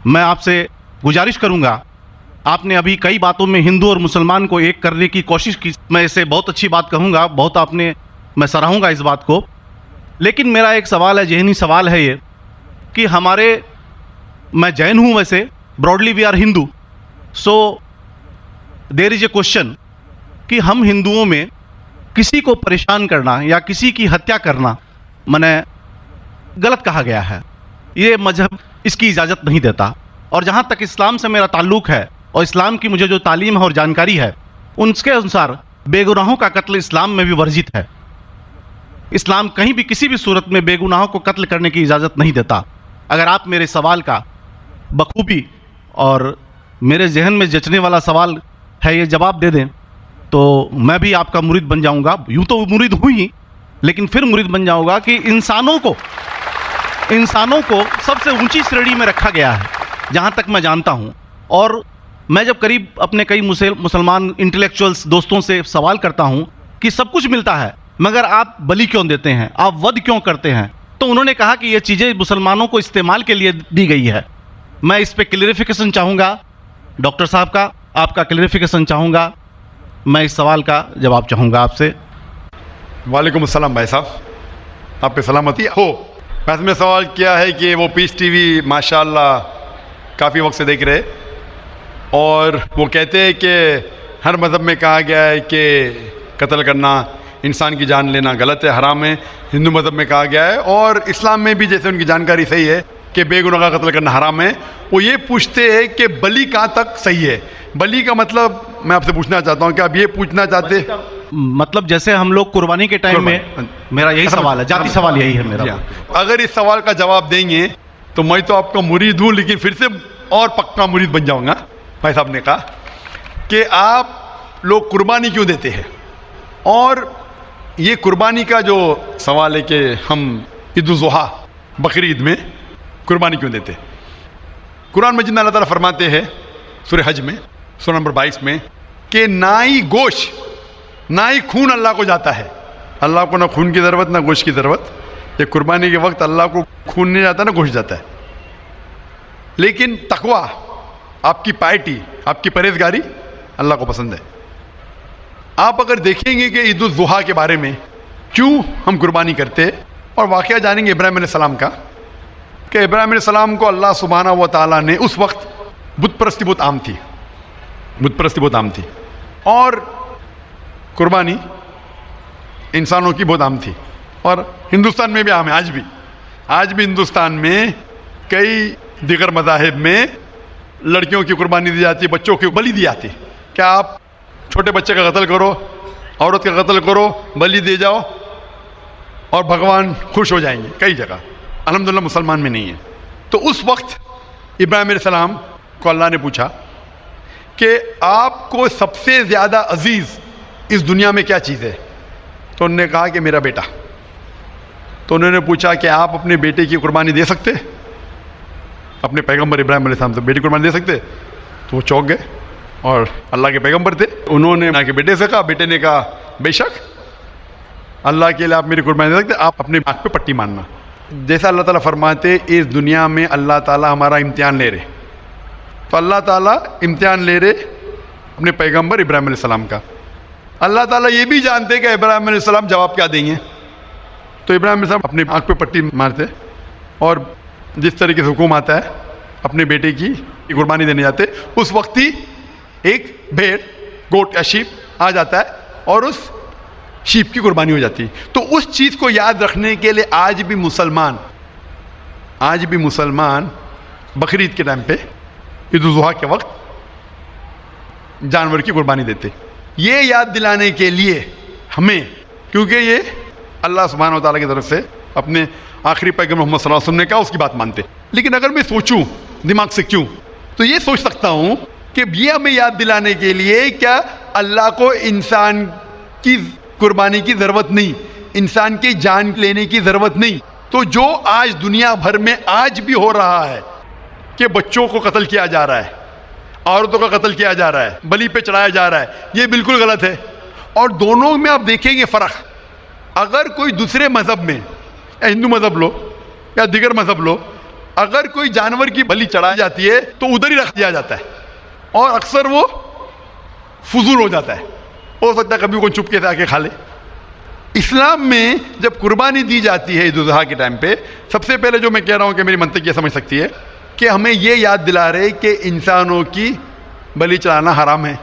میں آپ سے گزارش کروں گا، آپ نے ابھی کئی باتوں میں ہندو اور مسلمان کو ایک کرنے کی کوشش کی، میں اسے بہت اچھی بات کہوں گا، بہت میں سراہوں گا اس بات کو. لیکن میرا ایک سوال ہے، ذہنی سوال ہے یہ کہ میں جین ہوں، ویسے broadly we are Hindu, so there is a question کہ ہم ہندوؤں میں کسی کو پریشان کرنا یا کسی کی ہتیا کرنا غلط کہا گیا ہے. یہ مذہب اس کی اجازت نہیں دیتا، اور جہاں تک اسلام سے میرا تعلق ہے اور اسلام کی مجھے جو تعلیم ہے اور جانکاری ہے، ان کے انسار بے گناہوں کا قتل اسلام میں بھی ورجت ہے. اسلام کہیں بھی کسی بھی صورت میں بے گناہوں کو قتل کرنے کی اجازت نہیں دیتا. اگر آپ میرے سوال کا بخوبی اور میرے ذہن میں جچنے والا سوال ہے یہ جواب دے دیں تو میں بھی آپ کا مرید بن جاؤں گا. یوں تو مرید ہوں ہی، لیکن پھر مرید بن جاؤں گا کہ انسانوں کو سب سے اونچی شریڑی میں رکھا گیا ہے جہاں تک میں جانتا ہوں. اور میں جب قریب اپنے کئی مسلمان انٹلیکچوئلس دوستوں سے سوال کرتا ہوں کہ سب کچھ ملتا ہے مگر آپ بلی کیوں دیتے ہیں، آپ ود کیوں کرتے ہیں، تو انہوں نے کہا کہ یہ چیزیں مسلمانوں کو استعمال کے لیے دی گئی ہے. میں اس پہ کلیریفیکیشن چاہوں گا ڈاکٹر صاحب کا، آپ کا کلیریفیکیشن چاہوں گا. میں اس سوال کا جواب چاہوں گا آپ سے. وعلیکم السلام بھائی صاحب، آپ پہ سلامتی ہو. ویسے میں سوال کیا ہے کہ وہ پیس ٹی وی ماشاء اللہ کافی وقت سے دیکھ رہے، اور وہ کہتے ہیں کہ ہر مذہب میں کہا گیا ہے کہ قتل کرنا، انسان کی جان لینا غلط ہے، حرام ہے. ہندو مذہب میں کہا گیا ہے، اور اسلام میں بھی جیسے ان کی جانکاری صحیح ہے کہ بے گناہ کا قتل کرنا حرام ہے. وہ یہ پوچھتے ہیں کہ بلی کہاں تک صحیح ہے. بلی کا مطلب میں آپ سے پوچھنا چاہتا ہوں کہ آپ یہ پوچھنا چاہتے ہیں مطلب جیسے ہم لوگ قربانی کے ٹائم میں، میرا یہی سوال ہے، ذاتی سوال یہی ہے میرا. اگر اس سوال کا جواب دیں گے تو میں تو آپ کا مرید ہوں، لیکن پھر سے اور پکا مرید بن جاؤں گا. بھائی صاحب نے کہا کہ آپ لوگ قربانی کیوں دیتے ہیں، اور یہ قربانی کا جو سوال ہے کہ ہم عید الاضحیٰ بقرعید میں قربانی کیوں دیتے. قرآن مجید میں اللہ تعالیٰ فرماتے ہیں سورہ حج میں سورہ نمبر 22 میں کہ نہ ہی گوشت نہ ہی خون اللہ کو جاتا ہے. اللہ کو نہ خون کی ضرورت نہ گوشت کی ضرورت. یہ قربانی کے وقت اللہ کو خون نہیں جاتا نہ گوشت جاتا ہے، لیکن تقوی، آپ کی پائٹی، آپ کی پرہیزگاری اللہ کو پسند ہے. آپ اگر دیکھیں گے کہ عید الاضحیٰ کے بارے میں کیوں ہم قربانی کرتے، اور واقعہ جانیں گے ابراہیم علیہ السلام کا کہ ابراہیم علیہ السلام کو اللہ سبحانہ و تعالیٰ نے، اس وقت بت پرستی بہت عام تھی، اور قربانی انسانوں کی بہت عام تھی، اور ہندوستان میں بھی عام ہے. آج بھی ہندوستان میں کئی دیگر مذاہب میں لڑکیوں کی قربانی دی جاتی ہے، بچوں کی بلی دی جاتی. کیا آپ چھوٹے بچے کا قتل کرو، عورت کا قتل کرو، بلی دے جاؤ اور بھگوان خوش ہو جائیں گے. کئی جگہ الحمدللہ مسلمان میں نہیں ہے. تو اس وقت ابراہیم علیہ السلام کو اللہ نے پوچھا کہ آپ کو سب سے زیادہ عزیز اس دنیا میں کیا چیز ہے؟ تو انہوں نے کہا کہ میرا بیٹا. تو انہوں نے پوچھا کہ آپ اپنے بیٹے کی قربانی دے سکتے، اپنے پیغمبر ابراہیم علیہ السلام سے بیٹی قربانی دے سکتے؟ تو وہ چونک گئے، اور اللہ کے پیغمبر تھے. انہوں نے کے بیٹے سے کہا، بیٹے نے کہا بے شک اللہ کے لیے آپ میری قربانی دے سکتے، آپ اپنے آنکھ پہ پٹی ماننا. جیسا اللہ تعالیٰ فرماتے اس دنیا میں اللہ تعالیٰ ہمارا امتحان لے رہے، تو اللہ تعالیٰ امتحان لے رہے اپنے پیغمبر ابراہیم علیہ السلام کا. اللہ تعالیٰ یہ بھی جانتے کہ ابراہیم علیہ السلام جواب کیا دیں گے. تو ابراہیم علیہ السلام اپنے آنکھ پہ پٹی مارتے، اور جس طریقے سے حکم آتا ہے اپنے بیٹے کی قربانی دینے جاتے. اس وقت ہی ایک بھیڑ، گوٹ یا شیپ آ جاتا ہے اور اس شیپ کی قربانی ہو جاتی. تو اس چیز کو یاد رکھنے کے لیے آج بھی مسلمان بقرعید کے ٹائم پہ، عید الاضحیٰ کے وقت جانور کی قربانی دیتے. یہ یاد دلانے کے لیے ہمیں، کیونکہ یہ اللہ سبحانہ و تعالیٰ کی طرف سے اپنے آخری پیغمبر محمد صلی اللہ علیہ وسلم نے کہا، اس کی بات مانتے. لیکن اگر میں سوچوں دماغ سے کیوں، تو یہ سوچ سکتا ہوں کہ یہ ہمیں یاد دلانے کے لیے کیا اللہ کو انسان کی قربانی کی ضرورت نہیں، انسان کی جان لینے کی ضرورت نہیں. تو جو آج دنیا بھر میں آج بھی ہو رہا ہے کہ بچوں کو قتل کیا جا رہا ہے، عورتوں کا قتل کیا جا رہا ہے، بلی پہ چڑھایا جا رہا ہے، یہ بالکل غلط ہے. اور دونوں میں آپ دیکھیں گے فرق. اگر کوئی دوسرے مذہب میں، یا ہندو مذہب لو یا دیگر مذہب لو، اگر کوئی جانور کی بلی چڑھائی جاتی ہے تو ادھر ہی رکھ دیا جاتا ہے اور اکثر وہ فضول ہو جاتا ہے. ہو سکتا ہے کبھی کوئی چپکے سے آ کے کھا لے. اسلام میں جب قربانی دی جاتی ہے عید الاضحیٰ کے ٹائم پہ، سب سے پہلے جو میں کہہ رہا ہوں کہ میری منطق یہ سمجھ سکتی ہے کہ ہمیں یہ یاد دلا رہے کہ انسانوں کی بلی چڑھانا حرام ہے.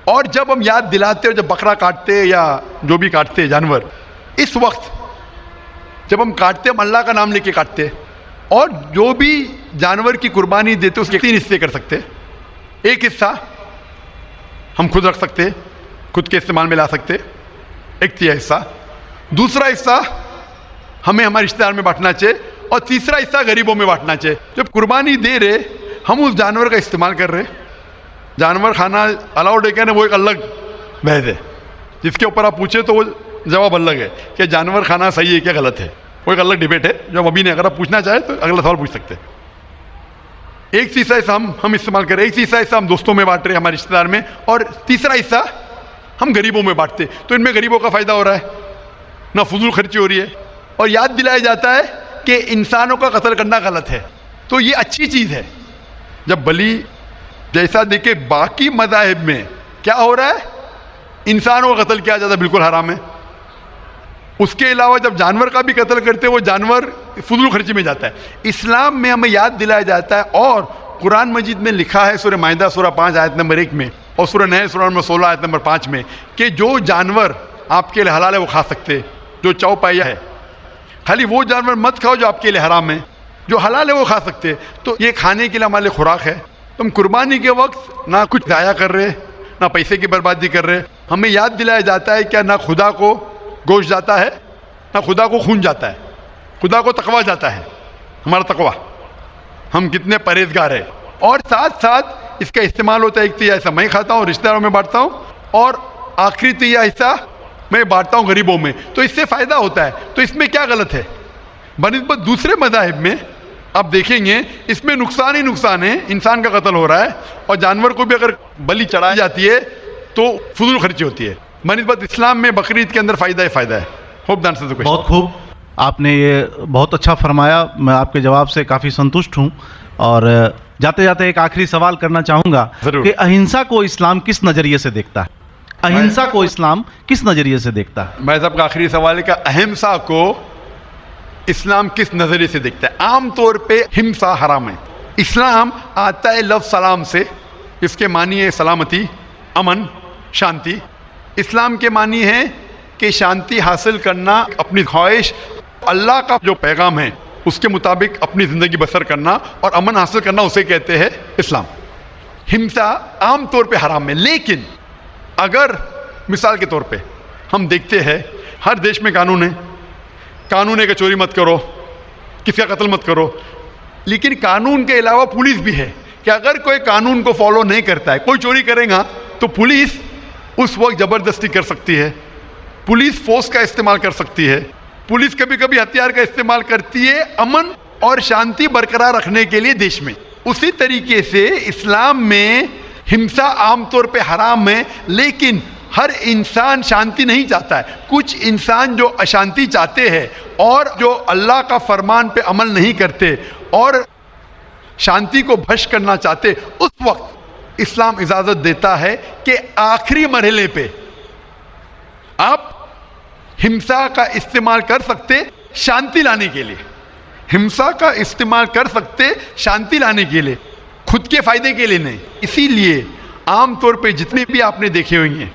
اور جب ہم یاد دلاتے اور جب بکرا کاٹتے یا جو بھی کاٹتے جانور، اس وقت جب ہم کاٹتے ہم اللہ کا نام لے کے کاٹتے، اور جو بھی جانور کی قربانی دیتے اس کے 3 حصے کر سکتے. ایک حصہ ہم خود رکھ سکتے، خود کے استعمال میں لا سکتے، 1/3 حصہ. دوسرا حصہ ہمیں ہمارے رشتہ دار میں بانٹنا چاہیے، اور تیسرا حصہ غریبوں میں بانٹنا چاہیے. جب قربانی دے رہے ہم اس جانور کا استعمال کر رہے. جانور کھانا الاؤڈ ہے کیا نا، وہ ایک الگ بحث ہے جس کے اوپر آپ پوچھیں تو وہ جواب الگ ہے کہ جانور کھانا صحیح ہے کیا غلط ہے. وہ ایک الگ ڈیبیٹ ہے جو ہم ابھی نہیں، اگر آپ پوچھنا چاہیں تو اگلا سوال پوچھ سکتے ہیں. ایک حصہ ہم استعمال کر رہے، ایک حصہ ہم دوستوں میں بانٹ رہے ہمارے رشتہ دار میں، اور تیسرا حصہ ہم غریبوں میں بانٹتے. تو ان میں غریبوں کا فائدہ ہو رہا ہے، نہ فضول خرچی ہو رہی ہے، اور یاد دلایا جاتا ہے کہ انسانوں کا قتل کرنا غلط ہے. تو یہ اچھی چیز ہے. جب بلی جیسا دیکھے باقی مذاہب میں کیا ہو رہا ہے، انسانوں کا قتل کیا جاتا ہے بالکل حرام ہے. اس کے علاوہ جب جانور کا بھی قتل کرتے وہ جانور فضول خرچی میں جاتا ہے. اسلام میں ہمیں یاد دلایا جاتا ہے، اور قرآن مجید میں لکھا ہے سورہ مائدہ سورہ 5 آیت نمبر 1 میں، اور سورہ نحل سورہ نمبر 16 آیت نمبر 5 میں، کہ جو جانور آپ کے لیے حلال ہے وہ کھا سکتے. جو چوپایا ہے، خالی وہ جانور مت کھاؤ جو آپ کے لیے حرام ہے. جو حلال ہے وہ کھا سکتے. تو یہ کھانے کے لیے ہمارے لیے خوراک ہے. تم قربانی کے وقت نہ کچھ ضائع کر رہے، نہ پیسے کی بربادی کر رہے. ہمیں یاد دلایا جاتا ہے کہ نہ خدا کو گوشت جاتا ہے، نہ خدا کو خون جاتا ہے. خدا کو تقویٰ جاتا ہے، ہمارا تقویٰ، ہم کتنے پرہیزگار ہیں. اور ساتھ ساتھ اس کا استعمال ہوتا ہے. 1/3 حصہ میں کھاتا ہوں، رشتہ داروں میں بانٹتا ہوں، اور آخری 1/3 حصہ میں بانٹتا ہوں غریبوں میں. تو اس سے فائدہ ہوتا ہے. تو اس میں کیا غلط ہے؟ بنسبت دوسرے مذاہب میں آپ دیکھیں گے اس میں نقصان ہی نقصان ہے. انسان کا قتل ہو رہا ہے، اور جانور کو بھی اگر بلی چڑھائی جاتی ہے تو فضول خرچی ہوتی ہے. بنسبت اسلام میں بقرعید کے اندر فائدہ ہی فائدہ ہے. ہوپ دان سے بہت خوب، آپ نے یہ بہت اچھا فرمایا. میں آپ کے جواب سے کافی سنتشٹ ہوں. اور جاتے جاتے ایک آخری سوال کرنا چاہوں گا کہ اہنسا کو اسلام کس نظریے سے دیکھتا ہے؟ اہنسا کو اسلام کس نظریے سے دیکھتا ہے؟ میں صاحب کا آخری سوال ہے کہ اہمسا کو اسلام کس نظریے سے دیکھتا ہے؟ عام طور پہ ہمسا حرام ہے. اسلام آتا ہے لفظ سلام سے. اس کے معنی ہے سلامتی، امن، شانتی. اسلام کے معنی ہے کہ شانتی حاصل کرنا، اپنی خواہش، اللہ کا جو پیغام ہے اس کے مطابق اپنی زندگی بسر کرنا اور امن حاصل کرنا، اسے کہتے ہیں اسلام. ہمسا عام طور پہ حرام ہے. لیکن اگر مثال کے طور پہ ہم دیکھتے ہیں ہر دیش میں قانون ہے کہ چوری مت کرو، کسی کا قتل مت کرو. لیکن قانون کے علاوہ پولیس بھی ہے کہ اگر کوئی قانون کو فالو نہیں کرتا ہے، کوئی چوری کرے گا تو پولیس اس وقت زبردستی کر سکتی ہے، پولیس فورس کا استعمال کر سکتی ہے، پولیس کبھی کبھی ہتھیار کا استعمال کرتی ہے امن اور شانتی برقرار رکھنے کے لیے دیش میں. اسی طریقے سے اسلام میں ہمسا عام طور پہ حرام ہے. لیکن ہر انسان شانتی نہیں چاہتا ہے. کچھ انسان جو اشانتی چاہتے ہیں اور جو اللہ کا فرمان پہ عمل نہیں کرتے اور شانتی کو بھش کرنا چاہتے، اس وقت اسلام اجازت دیتا ہے کہ آخری مرحلے پہ آپ ہمسا کا استعمال کر سکتے شانتی لانے کے لیے. ہمسا کا استعمال کر سکتے شانتی لانے کے لیے، خود کے فائدے کے لیے نہیں. اسی لیے عام طور پہ جتنے بھی آپ نے دیکھے ہوئے ہیں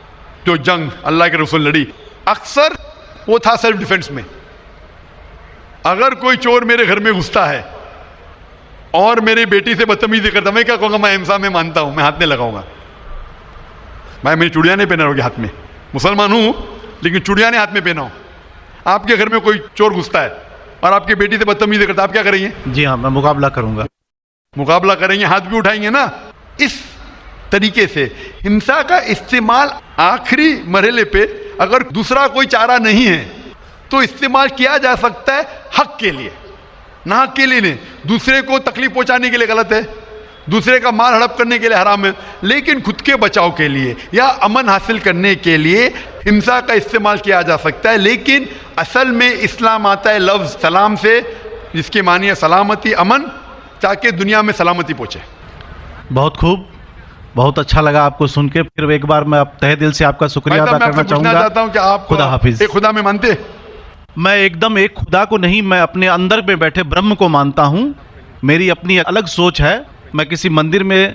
جو جنگ اللہ کے رسول لڑی، اکثر وہ تھا سیلف ڈیفنس میں. اگر کوئی چور میرے گھر میں گھستا ہے اور میری بیٹی سے بدتمیزی کرتا، میں کیا کہوں گا؟ میں ہمسا میں مانتا ہوں، میں ہاتھ نہیں لگاؤں گا. میں میری چوڑیاں نہیں پہنا ہوگی ہاتھ میں، مسلمان ہوں لیکن چوڑیاں نہیں ہاتھ میں پہنا ہوں. آپ کے گھر میں کوئی چور گھستا ہے اور آپ کی بیٹی سے بدتمیزی کرتا، آپ کیا کریں گے؟ جی ہاں، میں مقابلہ کروں گا. مقابلہ کریں گے، ہاتھ بھی اٹھائیں گے نا. اس طریقے سے ہمسا کا استعمال آخری مرحلے پہ اگر دوسرا کوئی چارہ نہیں ہے تو استعمال کیا جا سکتا ہے حق کے لیے، نہ حق کے لیے نہیں. دوسرے کو تکلیف پہنچانے کے لیے غلط ہے، دوسرے کا مال ہڑپ کرنے کے لیے حرام ہے. لیکن خود کے بچاؤ کے لیے یا امن حاصل کرنے کے لیے ہمسا کا استعمال کیا جا سکتا ہے. لیکن اصل میں اسلام آتا ہے لفظ سلام سے، جس کے معنی ہے سلامتی، امن، تاکہ دنیا میں سلامتی پہنچے. بہت خوب، بہت اچھا لگا آپ کو سن کے. پھر ایک بار میں تہ دل سے آپ کا شکریہ بھائی ادا صاحب، میں آپ کرنا سے چاہوں پوچھنا گا. چاہتا ہوں کہ آپ خدا حافظ. ایک خدا میں مانتے ہیں؟ میں ایک دم ایک خدا کو نہیں، میں اپنے اندر میں بیٹھے برہم کو مانتا ہوں. میری اپنی الگ سوچ ہے. میں کسی مندر میں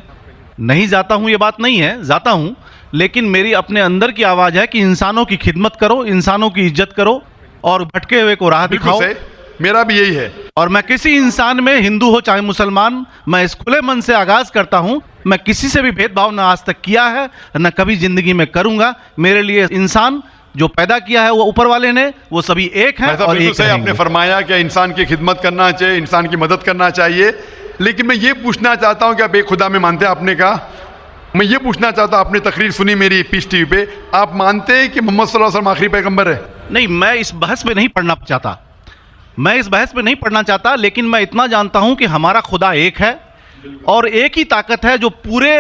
نہیں جاتا ہوں، یہ بات نہیں ہے، جاتا ہوں، لیکن میری اپنے اندر کی آواز ہے کہ انسانوں کی خدمت کرو، انسانوں کی عزت کرو اور بھٹکے ہوئے کو راہ بالکل دکھاؤ. صحیح، میرا بھی یہی ہے. اور میں کسی انسان میں، ہندو ہو چاہے مسلمان، میں اس کھلے من سے آغاز کرتا ہوں. میں کسی سے بھی بھید بھاؤ نہ آج تک کیا ہے، نہ کبھی زندگی میں کروں گا. میرے لیے انسان جو پیدا کیا ہے وہ اوپر والے نے، وہ سبھی ایک ہیں ایسا اور بالکل ایک صحیح رہیں آپ نے گے. فرمایا کہ انسان کی خدمت کرنا چاہیے، انسان کی مدد کرنا چاہیے. لیکن میں یہ پوچھنا چاہتا ہوں کہ آپ ایک خدا میں مانتے ہیں، آپ نے کہا. میں یہ پوچھنا چاہتا ہوں، آپ نے تقریر سنی میری پیس ٹی وی پہ، آپ مانتے ہیں کہ محمد صلی اللہ علیہ وسلم آخری پیغمبر ہے؟ نہیں، میں اس بحث میں نہیں پڑھنا چاہتا، میں اس بحث میں نہیں پڑھنا چاہتا، لیکن میں اتنا جانتا ہوں کہ ہمارا خدا ایک ہے اور ایک ہی طاقت ہے جو پورے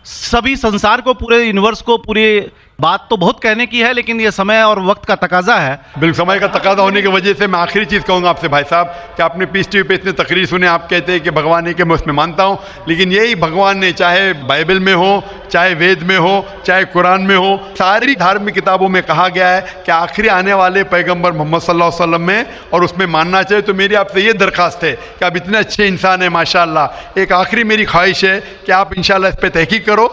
سبھی سنسار کو، پورے یونیورس کو، پوری بات تو بہت کہنے کی ہے، لیکن یہ سمے اور وقت کا تقاضا ہے. بالکل سمے کا تقاضا ہونے کی وجہ سے میں آخری چیز کہوں گا آپ سے بھائی صاحب کہ آپ نے پیس ٹی وی پہ اتنے تقریر سنے، آپ کہتے ہیں کہ بھگوان ہے، کہ میں اس میں مانتا ہوں. لیکن یہی بھگوان نے چاہے بائبل میں ہو، چاہے وید میں ہو، چاہے قرآن میں ہو، ساری دھارمک کتابوں میں کہا گیا ہے کہ آخری آنے والے پیغمبر محمد صلی اللہ علیہ وسلم میں، اور اس میں ماننا چاہیے. تو میری آپ سے یہ درخواست ہے کہ آپ اتنے اچھے انسان ہیں ماشاءاللہ، ایک آخری میری خواہش ہے کہ آپ انشاءاللہ اس پہ تحقیق کرو.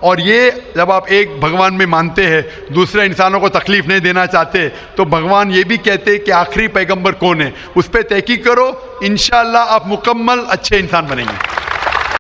اور یہ جب آپ ایک بھگوان میں مانتے ہیں، دوسرے انسانوں کو تکلیف نہیں دینا چاہتے، تو بھگوان یہ بھی کہتے ہیں کہ آخری پیغمبر کون ہے، اس پہ تحقیق کرو. انشاءاللہ آپ مکمل اچھے انسان بنیں گے.